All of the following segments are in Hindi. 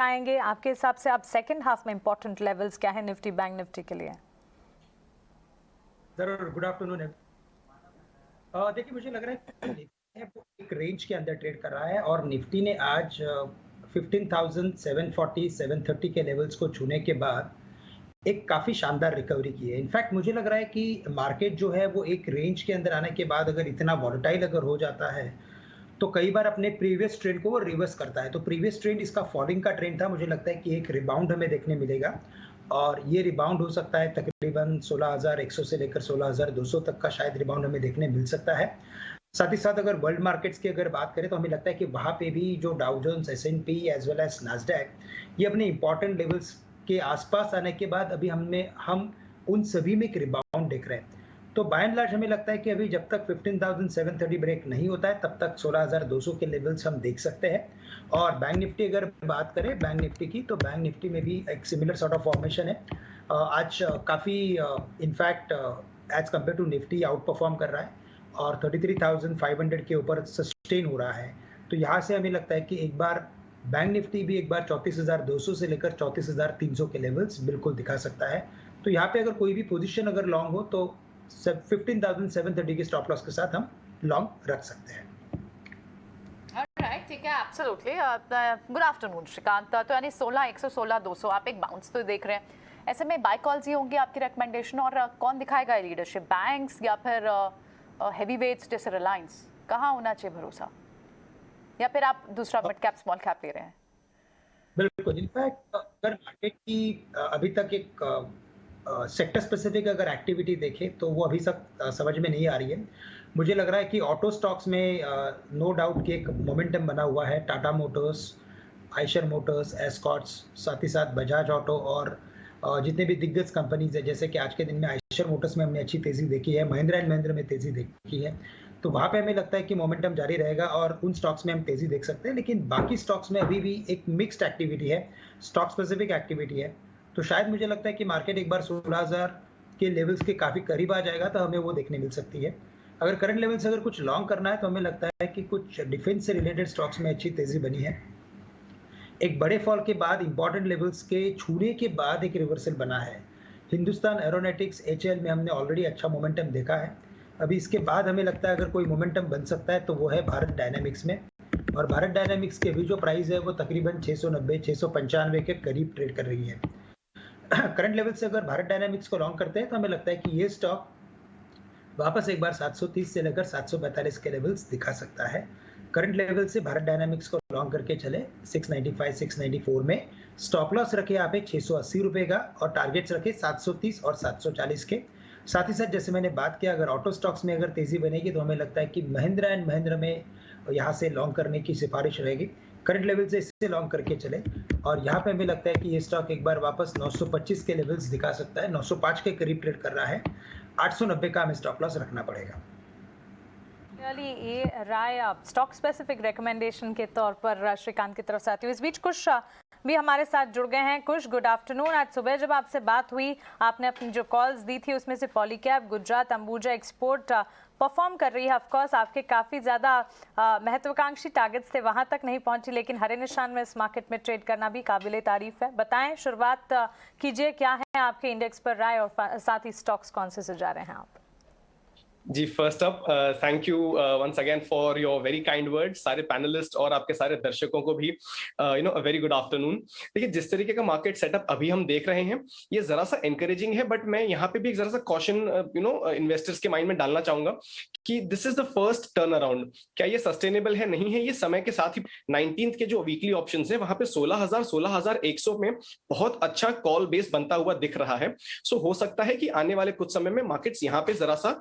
आएंगे आपके हिसाब से? अब सेकंड हाफ में इंपॉर्टेंट लेवल्स क्या है निफ्टी बैंक निफ्टी के लिए? जरूर, गुड आफ्टरनून। देखिए, मुझे लग रहा है कि निफ्टी है वो एक रेंज के अंदर ट्रेड कर रहा है और निफ्टी ने आज 15,740 730 के लेवल्स को छूने के बाद एक काफ़ी शानदार रिकवरी की है। इनफैक्ट मुझे लग रहा है कि मार्केट जो है वो एक रेंज के अंदर आने के बाद अगर इतना वॉलेटाइल अगर हो जाता है तो कई बार अपने प्रीवियस ट्रेंड को वो रिवर्स करता है। तो प्रीवियस ट्रेंड इसका फॉलिंग का ट्रेंड था, मुझे लगता है कि एक रिबाउंड हमें देखने मिलेगा और ये रिबाउंड हो सकता है तकरीबन 16,100 से लेकर 16,200 तक का शायद रिबाउंड हमें देखने मिल सकता है। साथ ही साथ अगर वर्ल्ड मार्केट्स की अगर बात करें तो हमें लगता है कि वहाँ पे भी जो Dow Jones, S&P as well as Nasdaq, ये अपने इंपॉर्टेंट लेवल्स के आसपास आने के बाद अभी हम उन सभी में एक रिबाउंड देख रहे हैं। तो बाय एंड लार्ज हमें लगता है कि अभी जब तक 15,730 ब्रेक नहीं होता है तब तक 16,200 के लेवल्स हम देख सकते हैं। और बैंक निफ्टी अगर बात करें बैंक निफ्टी की, तो बैंक निफ्टी में भी एक सिमिलर सॉर्ट ऑफ फॉर्मेशन है। आज काफ़ी in fact as compare to Nifty outperform कर रहा है और 33,500 के ऊपर सस्टेन हो रहा है। तो यहाँ से हमें लगता है कि एक बार बैंक निफ्टी भी एक बार 34,200 से लेकर 34,300 के लेवल्स बिल्कुल दिखा सकता है। तो यहाँ पे अगर कोई भी पोजीशन अगर लॉन्ग हो तो 15,730 के स्टॉप लॉस के साथ हम लॉन्ग रख सकते हैं। ऑलराइट, ठीक है, एब्सोल्युटली। Good afternoon Shrikant. तो यानी 16,116 200 आप एक बाउंस तो देख रहे हैं, ऐसे में बाय कॉल्स ही होंगी आपकी रिकमेंडेशन? और कौन दिखाएगा ये लीडरशिप, बैंक्स या फिर हैवी वेट्स जैसे रिलायंस? कहाँ होना चाहिए भरोसा, या फिर आप दूसरा मिड कैप स्मॉल कैप ले रहे हैं? बिल्कुल, इनफैक्ट अगर मार्केट की अभी तक एक सेक्टर स्पेसिफिक अगर एक्टिविटी देखें तो वो अभी तक समझ में नहीं आ रही है। मुझे लग रहा है कि ऑटो स्टॉक्स में नो डाउट कि एक मोमेंटम बना हुआ है। Tata Motors, Eicher Motors, Escorts, साथ ही साथ बजाज ऑटो और जितने भी दिग्गज कंपनीज है, जैसे कि आज के दिन में आयशर मोटर्स में हमने अच्छी तेजी देखी है, महिंद्रा एंड महिंद्रा में तेजी देखी है। तो वहाँ पे हमें लगता है कि मोमेंटम जारी रहेगा और उन स्टॉक्स में हम तेजी देख सकते हैं। लेकिन बाकी स्टॉक्स में अभी भी एक मिक्स्ड एक्टिविटी है, स्टॉक स्पेसिफिक एक्टिविटी है। तो शायद मुझे लगता है कि मार्केट एक बार 16,000 के लेवल्स के काफ़ी करीब आ जाएगा तो हमें वो देखने मिल सकती है। अगर करंट लेवल से अगर कुछ लॉन्ग करना है तो हमें लगता है कि कुछ डिफेंस से रिलेटेड स्टॉक्स में अच्छी तेजी बनी है। एक बड़े फॉल के बाद इंपॉर्टेंट लेवल्स के छूने के बाद एक रिवर्सल बना है। हिंदुस्तान एरोनॉटिक्स, HAL में हमने ऑलरेडी अच्छा मोमेंटम देखा है। अभी इसके बाद हमें लगता है अगर कोई मोमेंटम बन सकता है तो वो है भारत डायनामिक्स में। और भारत डायनामिक्स के भी जो प्राइस है वो तकरीबन 690-695 के करीब ट्रेड कर रही है। करंट लेवल से अगर भारत डायनामिक्स को लॉन्ग करते हैं तो हमें लगता है कि ये स्टॉक वापस एक बार 730 से लेकर 745 के लेवल्स दिखा सकता है। करंट लेवल से भारत डायनामिक्स को लॉन्ग करके चले 695 694 में। स्टॉप लॉस रखे यहाँ पे 680 रुपए का और टारगेट्स रखे 730 और 740 के। साथ ही साथ जैसे मैंने बात किया, अगर ऑटो स्टॉक्स में अगर तेजी बनेगी तो हमें लगता है कि महिंद्रा एंड महिंद्रा में यहाँ से लॉन्ग करने की सिफारिश रहेगी। करंट लेवल से इससे लॉन्ग करके चले और यहाँ पे हमें लगता है कि ये स्टॉक एक बार वापस 925 के लेवल्स दिखा सकता है। 905 के करीब ट्रेड कर रहा है। 890 का हमें स्टॉप लॉस रखना पड़ेगा। ये राय स्टॉक स्पेसिफिक रिकमेंडेशन के तौर पर श्रीकांत की तरफ से आती हूँ। इस बीच कुछ भी हमारे साथ जुड़ गए हैं। कुछ, गुड आफ्टरनून। आज सुबह जब आपसे बात हुई आपने अपनी जो कॉल्स दी थी उसमें से पॉलीकैब, गुजरात, अंबुजा एक्सपोर्ट परफॉर्म कर रही है। ऑफकोर्स आपके काफ़ी ज़्यादा महत्वाकांक्षी टारगेट्स थे, वहाँ तक नहीं पहुँची, लेकिन हरे निशान में इस मार्केट में ट्रेड करना भी काबिले तारीफ है। बताएं, शुरुआत कीजिए, क्या है आपके इंडेक्स पर राय और साथ ही स्टॉक्स कौन से सुझा रहे हैं आप? जी, first up thank you once again for your very kind words. सारे पैनलिस्ट और आपके सारे दर्शकों को भी अ वेरी गुड आफ्टरनून। देखिए, जिस तरीके का मार्केट सेटअप अभी हम देख रहे हैं ये जरा सा एनकरेजिंग है, बट मैं यहाँ पे भी एक जरा सा कॉशन इन्वेस्टर्स के माइंड में डालना चाहूंगा कि this is the first turn around. क्या ये सस्टेनेबल है? नहीं है। ये समय के साथ ही 19th के जो वीकली ऑप्शन है वहां पे 16,000 16,100 में बहुत अच्छा कॉल बेस बनता हुआ दिख रहा है। सो हो सकता है कि आने वाले कुछ समय में मार्केट्स यहाँ पे जरा सा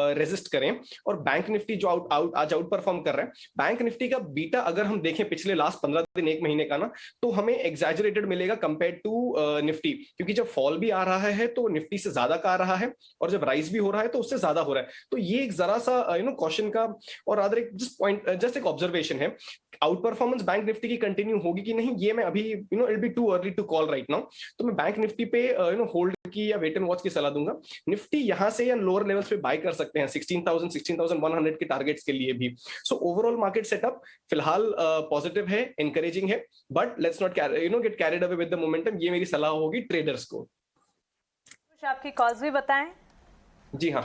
रेजिस्ट करें। और बैंक निफ्टी जो आज आउट परफॉर्म कर रहा है, बैंक निफ्टी का बीटा अगर हम देखें पिछले लास्ट 15 दिन, एक महीने का ना, तो हमें एग्जैजरेटेड मिलेगा कंपेयर टू निफ्टी, क्योंकि जब फॉल भी आ रहा है तो निफ्टी से ज्यादा का आ रहा है और जब राइज भी हो रहा है तो उससे ज्यादा हो रहा है। तो ये एक जरा सा कॉशन का और रादर एक जस्ट एक ऑब्जर्वेशन है। आउट परफॉर्मेंस बैंक निफ्टी की कंटिन्यू होगी कि नहीं, ये मैं अभी it be too early to call right now. तो मैं बैंक निफ्टी पे होल्ड की या वेट एंड वॉच की सलाह दूंगा। निफ्टी यहां से या लोअर लेवल्स पे बाय कर सकते हैं 16,000 16,100 के टारगेट्स के लिए भी। सो ओवरऑल मार्केट सेटअप फिलहाल पॉजिटिव है, एनकरेजिंग है, but let's not get carried away with the momentum. ये मेरी सलाह होगी ट्रेडर्स को। कुछ आपकी कॉल्स भी बताएं। जी हाँ,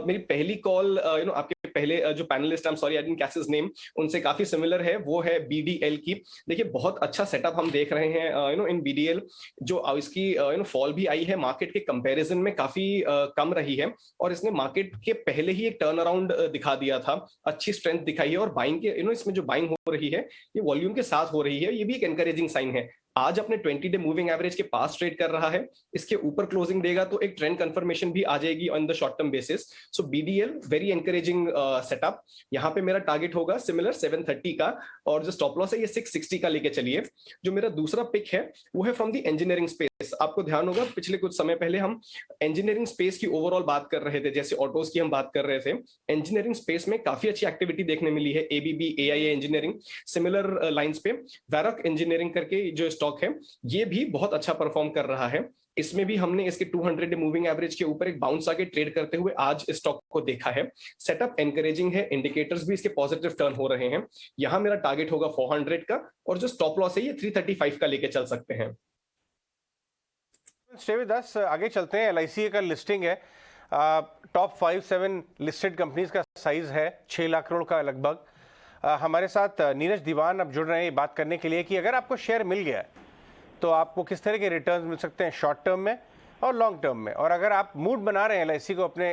मेरी पहली कॉल आपके पहले जो panelist, I am sorry I didn't catch his name, उनसे काफी सिमिलर है। वो है बीडीएल की। देखिए बहुत अच्छा सेटअप हम देख रहे हैं इन बीडीएल। जो इसकी फॉल भी आई है मार्केट के कंपैरिजन में काफी कम रही है, और इसने मार्केट के पहले ही एक टर्न अराउंड दिखा दिया था, अच्छी स्ट्रेंथ दिखाई है। और बाइंग के इसमें जो बाइंग हो रही है ये वॉल्यूम के साथ हो रही है, ये भी एक एनकरेजिंग साइन है। आज अपने 20 डे मूविंग एवरेज के पास ट्रेड कर रहा है, इसके ऊपर क्लोजिंग देगा तो एक ट्रेंड कंफर्मेशन भी आ जाएगी on the short term basis. So BDL very encouraging setup. यहाँ पे मेरा टारगेट होगा सिमिलर 730 का, और जो स्टॉप लॉस है ये 660 का लेके चलिए। जो मेरा दूसरा पिक है वो है फ्रॉम द इंजीनियरिंग स्पेस। आपको ध्यान होगा पिछले कुछ समय पहले हम इंजीनियरिंग स्पेस की ओवरऑल बात कर रहे थे, जैसे ऑटोज की हम बात कर रहे थे। इंजीनियरिंग स्पेस में काफी अच्छी एक्टिविटी देखने मिली है, ABB, AIA engineering, similar lines पे वैरक इंजीनियरिंग करके जो स्टॉक है ये भी बहुत अच्छा परफॉर्म कर रहा है। इसमें भी हमने इसके 200 डे मूविंग एवरेज के ऊपर एक बाउंस आके ट्रेड करते हुए आज स्टॉक को देखा है। सेटअप एनकरेजिंग है, इंडिकेटर्स भी इसके पॉजिटिव टर्न हो रहे हैं। यहां मेरा टारगेट होगा 400 का, और जो स्टॉप लॉस है ये 335 का लेके चल सकते हैं। स्टे विद अस, आगे चलते हैं। एलआईसी का लिस्टिंग है, टॉप 5-7 लिस्टेड कंपनीज का साइज है 6 लाख करोड़ का लगभग। हमारे साथ नीरज दीवान अब जुड़ रहे हैं बात करने के लिए कि अगर आपको शेयर मिल गया है तो आपको किस तरह के रिटर्न्स मिल सकते हैं शॉर्ट टर्म में और लॉन्ग टर्म में, और अगर आप मूड बना रहे हैं एलआईसी को अपने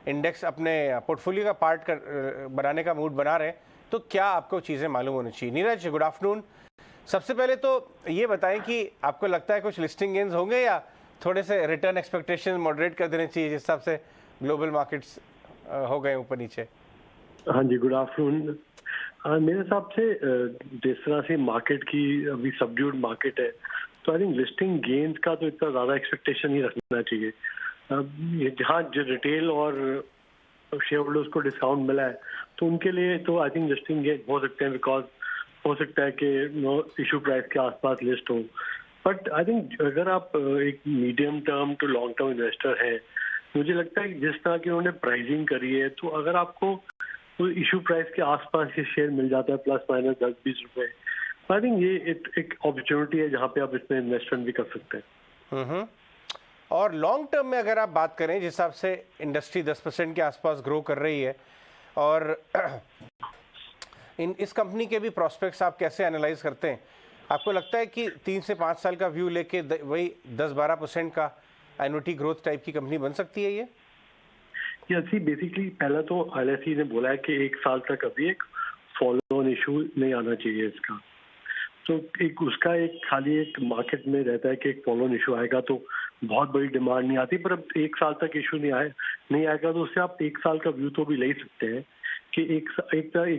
इंडेक्स, अपने पोर्टफोलियो का पार्ट बनाने का मूड बना रहे हैं, तो क्या आपको चीज़ें मालूम होनी चाहिए। Neeraj, good afternoon. सबसे पहले तो ये बताएं कि आपको लगता है कुछ लिस्टिंग गेन्स होंगे या थोड़े से रिटर्न एक्सपेक्टेशन मॉडरेट कर देने चाहिए जिस हिसाब से ग्लोबल मार्केट्स हो गए ऊपर नीचे। हाँ जी, गुड आफ्टरनून। मेरे हिसाब से जिस तरह से मार्केट की अभी सबड्यूड मार्केट है, तो आई थिंक लिस्टिंग गेन्स का तो इतना ज़्यादा एक्सपेक्टेशन नहीं रखना चाहिए। ये जहाँ जो रिटेल और शेयर होल्डर्स को डिस्काउंट मिला है तो उनके लिए तो आई थिंक लिस्टिंग गेन हो सकते हैं, बिकॉज हो सकता है कि इशू प्राइस के आसपास लिस्ट हो। बट आई थिंक अगर आप एक medium term to long term investor हैं, मुझे लगता है कि जिस तरह की उन्होंने प्राइसिंग करी है, तो अगर आपको तो इशू प्राइस के आसपास ये शेयर मिल जाता है प्लस माइनस 10-20 रुपए, आई थिंक ये एक अपॉर्चुनिटी है जहाँ पे आप इसमें इन्वेस्टमेंट भी कर सकते हैं। और लॉन्ग टर्म में अगर आप बात करें, जिस हिसाब से इंडस्ट्री 10% के आसपास ग्रो कर रही है, और इस कंपनी के भी प्रोस्पेक्ट्स आप कैसे एनालाइज करते हैं? आपको लगता है कि 3 से 5 साल का व्यू लेके वही 10-12% का एन्युटी ग्रोथ टाइप की कंपनी बन सकती है ये? सी बेसिकली पहला तो एलआईसी ने बोला है कि 1 साल तक अभी एक फॉलो ऑन इशू नहीं आना चाहिए इसका। तो एक उसका एक खाली एक मार्केट में रहता है कि एक फॉलो ऑन इशू आएगा तो बहुत बड़ी डिमांड नहीं आती, पर अब 1 साल तक इशू नहीं आएगा तो उससे आप 1 साल का व्यू तो भी ले सकते हैं कि एक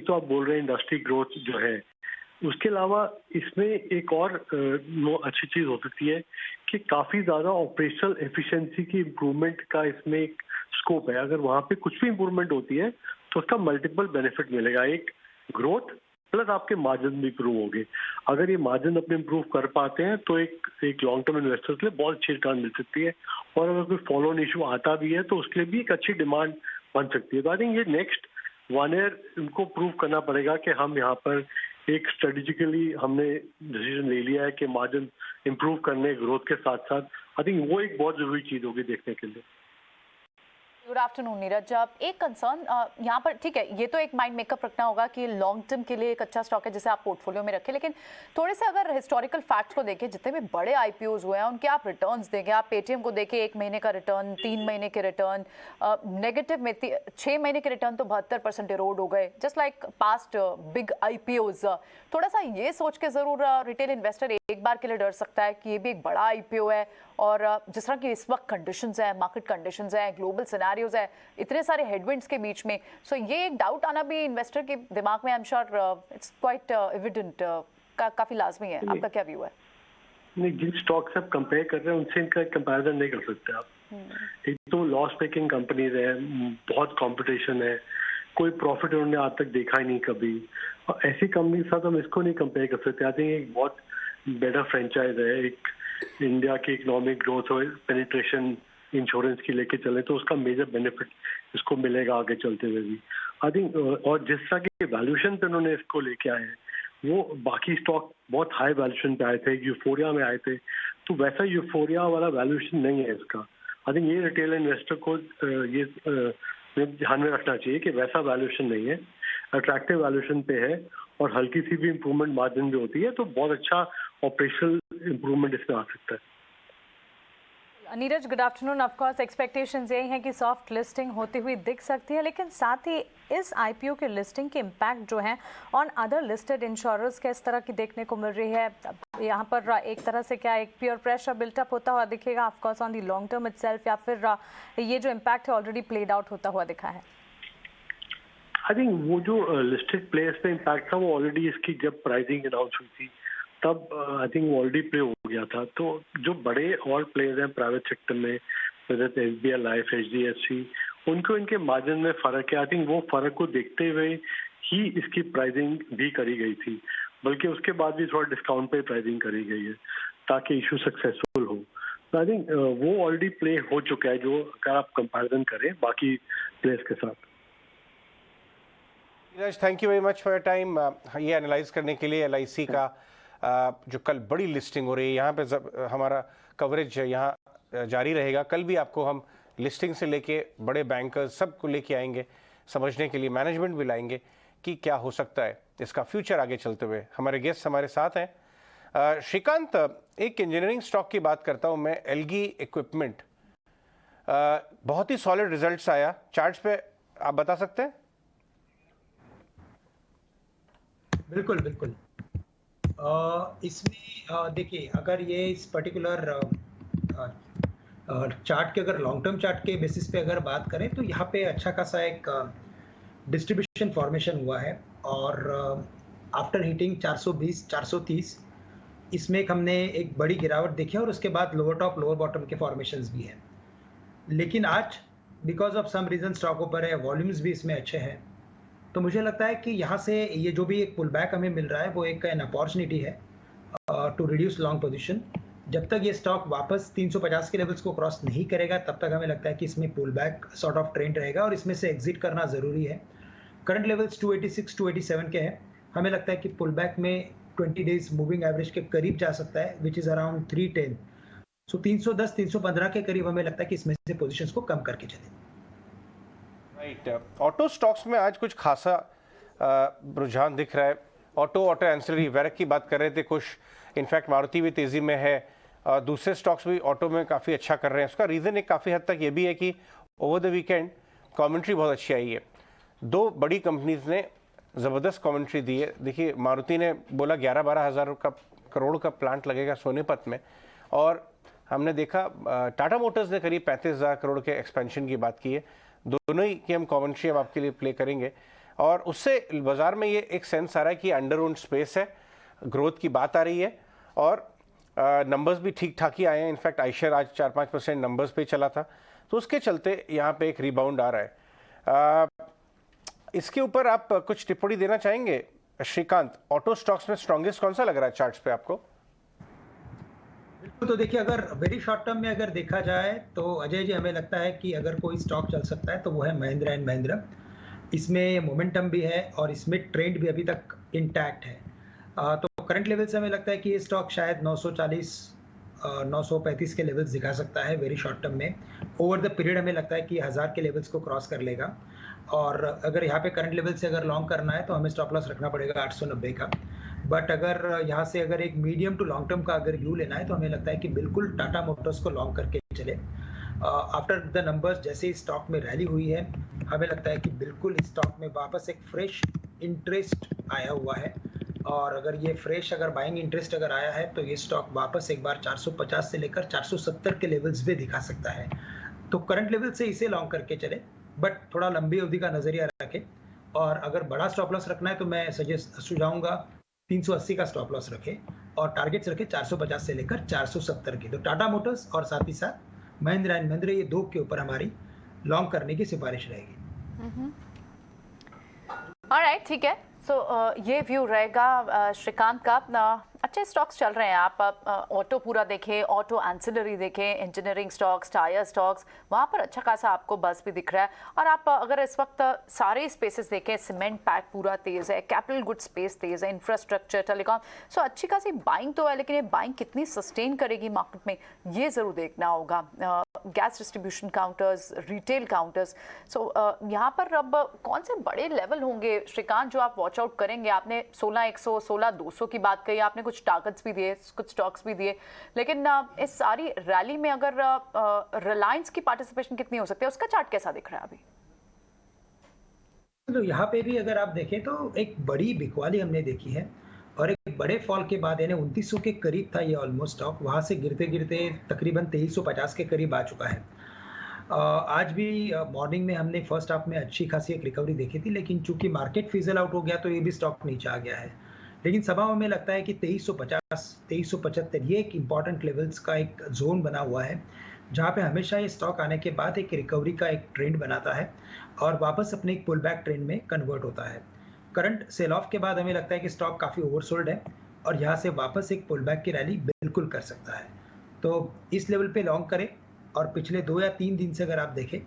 तो आप बोल रहे हैं इंडस्ट्री ग्रोथ जो है। उसके अलावा इसमें एक और अच्छी चीज हो सकती है कि काफी ज्यादा ऑपरेशनल एफिशिएंसी की इम्प्रूवमेंट का इसमें एक स्कोप है। अगर वहां पे कुछ भी इम्प्रूवमेंट होती है तो उसका मल्टीपल बेनिफिट मिलेगा, एक ग्रोथ प्लस आपके मार्जिन भी इम्प्रूव होंगे। अगर ये मार्जिन अपने इम्प्रूव कर पाते हैं तो एक लॉन्ग टर्म इन्वेस्टर्स के लिए बहुत अच्छी रिटर्न मिल सकती है, और अगर कोई फॉलो ऑन इशू आता भी है तो उसके लिए भी एक अच्छी डिमांड बन सकती है। तो आई थिंक ये नेक्स्ट 1 ईयर इनको प्रूव करना पड़ेगा कि हम यहाँ पर एक स्ट्रेटेजिकली हमने डिसीजन ले लिया है कि मार्जिन इम्प्रूव करने ग्रोथ के साथ साथ। आई थिंक वो एक बहुत जरूरी चीज होगी देखने के लिए। Good afternoon Neeraj. एक कंसर्न यहाँ पर, ठीक है, ये तो एक माइंड मेकअप रखना होगा कि लॉन्ग टर्म के लिए एक अच्छा स्टॉक है जिसे आप पोर्टफोलियो में रखें, लेकिन थोड़े से अगर हिस्टोरिकल फैक्ट्स को देखें, जितने भी बड़े आईपीओज हुए हैं उनके आप रिटर्न्स देखें। आप पेटीएम को देखें, 1 महीने का रिटर्न, 3 महीने के रिटर्न नेगेटिव में, 6 महीने के रिटर्न तो 72% इरोड हो गए, just like past big IPOs. थोड़ा सा ये सोच के जरूर रिटेल इन्वेस्टर एक बार के लिए डर सकता है कि ये भी एक बड़ा आईपीओ है, और जिस तरह की इस वक्त कंडीशंस है, मार्केट कंडीशंस है, ग्लोबल सिनेरियोज है, इतने सारे हेडविंड्स के बीच में, सो ये एक डाउट आना भी इन्वेस्टर के दिमाग में, I am sure it's quite evident, काफी लाजमी है। आपका क्या व्यू है? नहीं, जिन स्टॉक से आप कंपेयर कर रहे हैं उनसे इनका कंपैरिजन नहीं कर सकते आप। एक तो लॉस मेकिंग कंपनीज है, बहुत कंपटीशन है, कोई प्रॉफिट उन्होंने आज तक देखा ही नहीं कभी, और ऐसी कंपनी के साथ हम इसको नहीं कंपेयर कर सकते। आई थिंक एक बहुत बेटर फ्रेंचाइज है, एक इंडिया की इकोनॉमिक ग्रोथ और पेनिट्रेशन इंश्योरेंस की लेके चले तो उसका मेजर बेनिफिट इसको मिलेगा आगे चलते हुए भी। आई थिंक और जिस तरह की वैल्यूएशन पे उन्होंने इसको लेके आए हैं वो बाकी स्टॉक बहुत हाई वैल्यूएशन पे आए थे, यूफोरिया में आए थे, तो वैसा यूफोरिया वाला वैल्यूएशन नहीं है इसका। आई थिंक ये रिटेल इन्वेस्टर को ये ध्यान में रखना चाहिए कि वैसा वैल्यूएशन नहीं है, अट्रैक्टिव वैल्यूएशन पे है और हल्की सी भी इम्प्रूवमेंट मार्जिन भी होती है तो बहुत अच्छा ऑपरेशनल इम्प्रूवमेंट इसमें आ सकता है। Neeraj, good afternoon. Of course expectations यही हैं कि सॉफ्ट लिस्टिंग होती हुई दिख सकती है, लेकिन साथ ही इस आईपीओ के लिस्टिंग के इम्पैक्ट जो हैं ऑन अदर लिस्टेड इंश्योरर्स के इस तरह की देखने को मिल रही है। यहाँ पर एक तरह से क्या एक प्योर प्रेशर बिल्टअप होता हुआ दिखेगा of course on the long term itself, या फिर ये जो इम्पैक्ट है ऑलरेडी प्लेड आउट होता हुआ दिखा है? आई थिंक वो जो लिस्टेड प्लेयर्स पे इम्पैक्ट था वो ऑलरेडी इसकी जब प्राइसिंग अनाउंस हुई थी तब आई थिंक वो ऑलरेडी प्ले हो गया था। तो जो बड़े और प्लेयर्स हैं प्राइवेट सेक्टर में, SBI लाइफ, HDFC, उनको इनके मार्जिन में फर्क है। आई थिंक वो फर्क को देखते हुए ही इसकी प्राइसिंग भी करी गई थी, बल्कि उसके बाद भी थोड़ा डिस्काउंट पे प्राइसिंग करी गई है ताकि इशू सक्सेसफुल हो। तो आई थिंक वो ऑलरेडी प्ले हो चुका है जो अगर आप कंपैरिजन करें बाकी प्लेयर्स के साथ। Neeraj, thank you very much for your time ये एनालाइज करने के लिए। LIC का जो कल बड़ी लिस्टिंग हो रही है, यहाँ पे हमारा कवरेज यहाँ जारी रहेगा। कल भी आपको हम लिस्टिंग से लेके बड़े बैंकर्स सबको लेके आएंगे, समझने के लिए मैनेजमेंट भी लाएंगे कि क्या हो सकता है इसका फ्यूचर आगे चलते हुए। हमारे गेस्ट हमारे साथ हैं। श्रीकांत, एक इंजीनियरिंग स्टॉक की बात करता हूँ मैं, एल्गी इक्विपमेंट, बहुत ही सॉलिड रिजल्ट्स आया, चार्ट्स पे आप बता सकते हैं? बिल्कुल बिल्कुल। इसमें देखिए, अगर ये इस पर्टिकुलर चार्ट के अगर लॉन्ग टर्म चार्ट के बेसिस पे अगर बात करें तो यहाँ पे अच्छा खासा एक डिस्ट्रीब्यूशन फॉर्मेशन हुआ है और आफ्टर हिटिंग 420 430 इसमें हमने एक बड़ी गिरावट देखी और उसके बाद लोअर टॉप लोअर बॉटम के फॉर्मेशंस भी हैं। लेकिन आज because of some reason stock ऊपर है, वॉल्यूम्स भी इसमें अच्छे हैं, तो मुझे लगता है कि यहाँ से ये जो भी एक पुल बैक हमें मिल रहा है वो एक एन अपॉर्चुनिटी है टू रिड्यूस लॉन्ग पोजीशन। जब तक ये स्टॉक वापस 350 के लेवल्स को क्रॉस नहीं करेगा तब तक हमें लगता है कि इसमें pull back sort of trend रहेगा और इसमें से एग्जिट करना ज़रूरी है। करंट लेवल्स 286 287 के हैं, हमें लगता है कि पुल बैक में 20 डेज मूविंग एवरेज के करीब जा सकता है, विच इज़ अराउंड 310। सो 310 315 के करीब हमें लगता है कि इसमें से पोजिशन को कम करके चले। राइट। ऑटो स्टॉक्स में आज कुछ खासा रुझान दिख रहा है। ऑटो एंसिलरी वैरक की बात कर रहे थे कुछ, इनफैक्ट मारुति भी तेजी में है, दूसरे स्टॉक्स भी ऑटो में काफ़ी अच्छा कर रहे हैं। उसका रीज़न एक काफ़ी हद तक ये भी है कि ओवर द वीकेंड कमेंट्री बहुत अच्छी आई है। दो बड़ी कंपनीज ने ज़बरदस्त कमेंट्री दी है। देखिए, मारुति ने बोला 11-12 हज़ार करोड़ का प्लांट लगेगा सोनीपत में, और हमने देखा टाटा मोटर्स ने करीब 35,000 करोड़ के एक्सपेंशन की बात की है। दोनों ही की हम कमेंट्री अब आपके लिए प्ले करेंगे और उससे बाजार में ये एक सेंस आ रहा है कि अंडर ओन्ड स्पेस है, ग्रोथ की बात आ रही है और नंबर्स भी ठीक ठाक ही आए हैं। इनफैक्ट आइशर आज 4-5% नंबर्स पे चला था, तो उसके चलते यहाँ पे एक रिबाउंड आ रहा है। इसके ऊपर आप कुछ टिप्पणी देना चाहेंगे श्रीकांत? ऑटो स्टॉक्स में स्ट्रॉन्गेस्ट कौन सा लग रहा है चार्ट्स पे आपको? बिल्कुल, तो देखिए, अगर वेरी शॉर्ट टर्म में अगर देखा जाए तो अजय जी हमें लगता है कि अगर कोई स्टॉक चल सकता है तो वो है महिंद्रा एंड महिंद्रा। इसमें मोमेंटम भी है और इसमें ट्रेंड भी अभी तक इंटैक्ट है। तो करंट लेवल से हमें लगता है कि ये स्टॉक शायद 940 935 के लेवल्स दिखा सकता है वेरी शॉर्ट टर्म में। ओवर द पीरियड हमें लगता है कि 1000 के लेवल्स को क्रॉस कर लेगा और अगर यहाँ पे करंट लेवल से अगर लॉन्ग करना है तो हमें स्टॉप लॉस रखना पड़ेगा 890 का। बट अगर यहाँ से अगर एक मीडियम टू लॉन्ग टर्म का अगर व्यू लेना है तो हमें लगता है कि बिल्कुल टाटा मोटर्स को लॉन्ग करके चले। आफ्टर द नंबर्स जैसे इस स्टॉक में रैली हुई है, हमें लगता है कि बिल्कुल इस स्टॉक में वापस एक फ्रेश इंटरेस्ट आया हुआ है और अगर ये फ्रेश अगर बाइंग इंटरेस्ट अगर आया है तो ये स्टॉक वापस एक बार 450 से लेकर 470 के लेवल्स भी दिखा सकता है। तो करंट लेवल से इसे लॉन्ग करके चले, बट थोड़ा लंबी अवधि का नजरिया रखें और अगर बड़ा स्टॉप लॉस रखना है तो मैं सुझाऊंगा 380 का स्टॉप लॉस रखें और टारगेट्स रखें 450 से लेकर 470 की। तो टाटा मोटर्स और साथ ही साथ महिंद्रा एंड महिंद्रा, ये दो के ऊपर हमारी लॉन्ग करने की सिफारिश रहेगी। ऑलराइट, ठीक है। सो ये व्यू रहेगा श्रीकांत का। अच्छे स्टॉक्स चल रहे हैं। आप ऑटो पूरा देखें, ऑटो एंसिलरी देखें, इंजीनियरिंग स्टॉक्स, टायर स्टॉक्स, वहाँ पर अच्छा खासा आपको बस भी दिख रहा है। और आप अगर इस वक्त सारे स्पेसेस देखें, सीमेंट पैक पूरा तेज़ है, कैपिटल गुड स्पेस तेज़ है, इंफ्रास्ट्रक्चर, टेलीकॉम, सो अच्छी खासी बाइंग तो है, लेकिन ये बाइंग कितनी सस्टेन करेगी मार्केट में, ये ज़रूर देखना होगा। Gas distribution counters, retail counters, so यहाँ पर अब कौन से बड़े लेवल होंगे श्रीकांत जो आप वॉच आउट करेंगे? आपने 16,100, 16,200 की बात कही, आपने कुछ टारगेट्स भी दिए, कुछ स्टॉक्स भी दिए, लेकिन इस सारी रैली में अगर रिलायंस की पार्टिसिपेशन कितनी हो सकती है, उसका चार्ट कैसा दिख रहा है अभी? तो यहाँ पे भी अगर आप देखें तो एक बड़ी बिकवाली हमने देखी है और एक बड़े फॉल के बाद यानी 2900 के करीब था ये ऑलमोस्ट स्टॉक, वहाँ से गिरते गिरते तकरीबन 2350 के करीब आ चुका है। आज भी मॉर्निंग में हमने फर्स्ट हाफ में अच्छी खासी एक रिकवरी देखी थी, लेकिन चूंकि मार्केट फिजल आउट हो गया तो ये भी स्टॉक नीचे आ गया है। लेकिन सभा में लगता है कि 2350, 2375 ये एक इम्पॉर्टेंट लेवल्स का एक जोन बना हुआ है, जहाँ पे हमेशा ये स्टॉक आने के बाद एक रिकवरी का एक ट्रेंड बनाता है और वापस अपने एक पुल बैक ट्रेंड में कन्वर्ट होता है। करंट सेल ऑफ के बाद हमें लगता है कि स्टॉक काफ़ी ओवरसोल्ड है और यहाँ से वापस एक पुल बैक की रैली बिल्कुल कर सकता है। तो इस लेवल पे लॉन्ग करें और पिछले 2 या 3 दिन से अगर आप देखें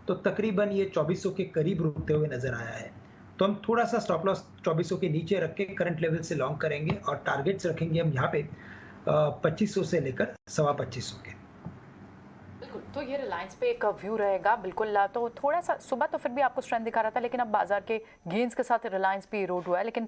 तो तकरीबन ये 2400 के करीब रुकते हुए नजर आया है। तो हम थोड़ा सा स्टॉप लॉस 2400 के नीचे रख के करंट लेवल से लॉन्ग करेंगे और टारगेट्स रखेंगे हम यहाँ पे 2500 से लेकर 2550 के। बिल्कुल, तो ये रिलायंस पे एक व्यू रहेगा बिल्कुल। तो थोड़ा सा सुबह तो फिर भी आपको स्ट्रेंथ दिखा रहा था, लेकिन अब बाजार के गेंस के साथ रिलायंस भी इरोड हुआ है, लेकिन